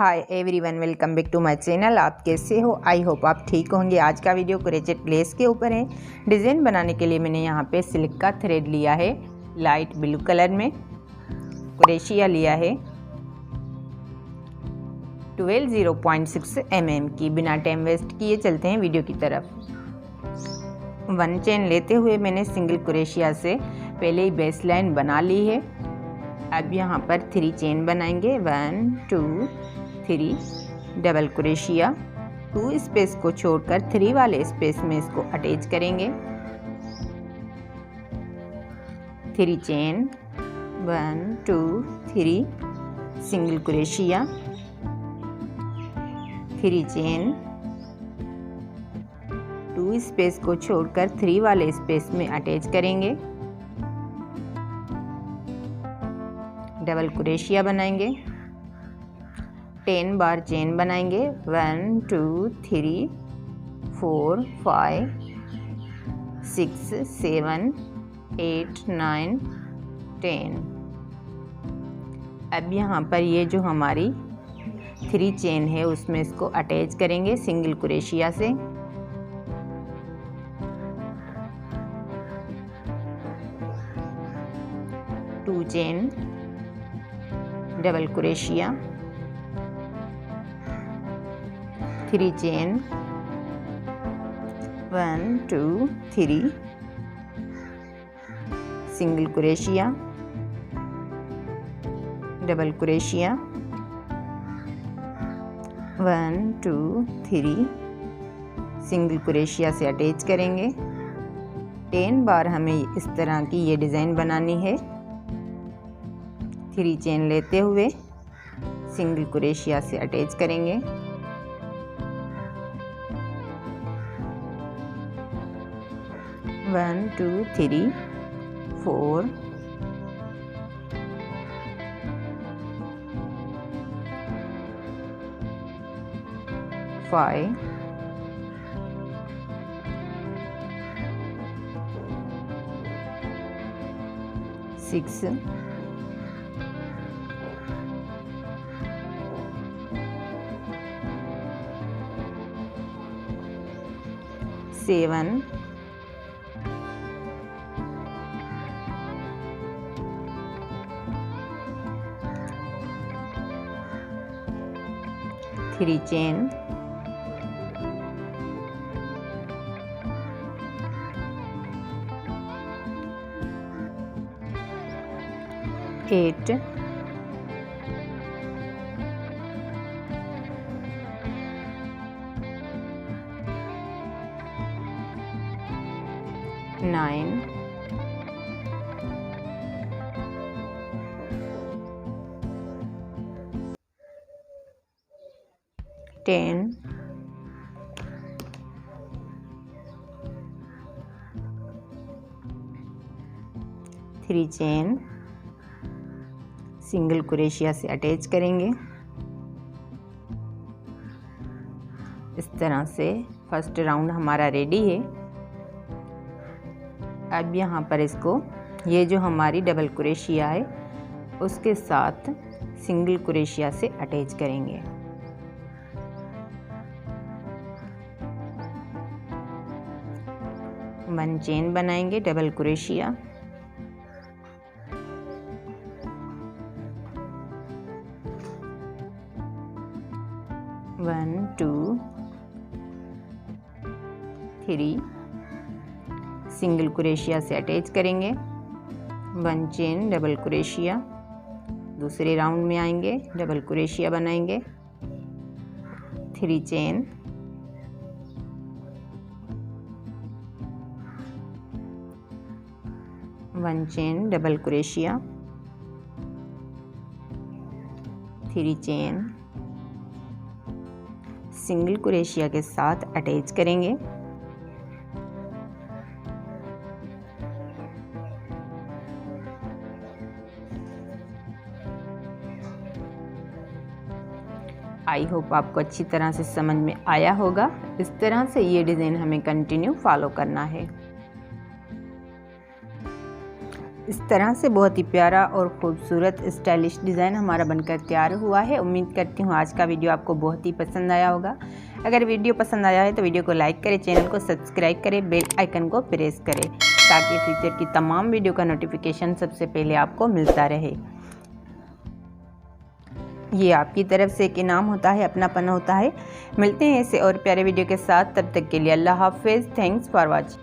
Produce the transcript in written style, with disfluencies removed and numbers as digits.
Hi everyone, welcome back to my channel. आप कैसे हो? आई होप आप ठीक होंगे। आज का वीडियो क्रोचेट लेस के ऊपर है। डिज़ाइन बनाने के लिए मैंने यहाँ पे सिल्क का थ्रेड लिया है लाइट ब्लू कलर में। क्रोशिया लिया है 0.6 mm की। बिना टाइम वेस्ट किए चलते हैं वीडियो की तरफ। 1 चेन लेते हुए मैंने सिंगल क्रोशिया से पहले ही बेस लाइन बना ली है। अब यहाँ पर 3 चेन बनाएंगे। 1 2 3 डबल क्रोशिया। 2 स्पेस को छोड़कर 3 वाले स्पेस में इसको अटैच करेंगे। 3 chain 1 2 3 single crochet. 3 chain 2 space को छोड़कर 3 वाले स्पेस में अटैच करेंगे। डबल क्रोशिया बनाएंगे। 10 बार चेन बनाएंगे। 1 2 3 4 5 6 7 8 9 10। अब यहाँ पर ये जो हमारी 3 चेन है उसमें इसको अटैच करेंगे सिंगल क्रोशिया से। To chain double crochet. 3 chain 1 2 3 single crochet. Double crochet 1 2 3 single crochet से अटैच करेंगे। 10 बार हमें इस तरह की ये डिज़ाइन बनानी है। 3 चेन लेते हुए सिंगल क्रोशिया से अटैच करेंगे। 1 2 3 4 5 6 7 3 चेन 8 9 10 3 चेन सिंगल क्रोशिया से अटैच करेंगे। इस तरह से फर्स्ट राउंड हमारा रेडी है। अब यहाँ पर इसको ये जो हमारी डबल क्रोशिया है उसके साथ सिंगल क्रोशिया से अटैच करेंगे। वन चेन बनाएंगे डबल क्रोशिया। 1 2 3 सिंगल क्रोशिया से अटैच करेंगे। 1 चेन डबल क्रोशिया। दूसरे राउंड में आएंगे, डबल क्रोशिया बनाएंगे। 3 chain 1 chain double crochet. 3 chain single crochet के साथ अटैच करेंगे। आई होप आपको अच्छी तरह से समझ में आया होगा। इस तरह से ये डिज़ाइन हमें कंटिन्यू फॉलो करना है। इस तरह से बहुत ही प्यारा और ख़ूबसूरत स्टाइलिश डिज़ाइन हमारा बनकर तैयार हुआ है। उम्मीद करती हूँ आज का वीडियो आपको बहुत ही पसंद आया होगा। अगर वीडियो पसंद आया है तो वीडियो को लाइक करें, चैनल को सब्सक्राइब करें, बेल आइकन को प्रेस करें ताकि फ्यूचर की तमाम वीडियो का नोटिफिकेशन सबसे पहले आपको मिलता रहे। ये आपकी तरफ से एक इनाम होता है, अपनापन होता है। मिलते हैं ऐसे और प्यारे वीडियो के साथ, तब तक के लिए अल्लाह हाफिज़। Thanks for watching.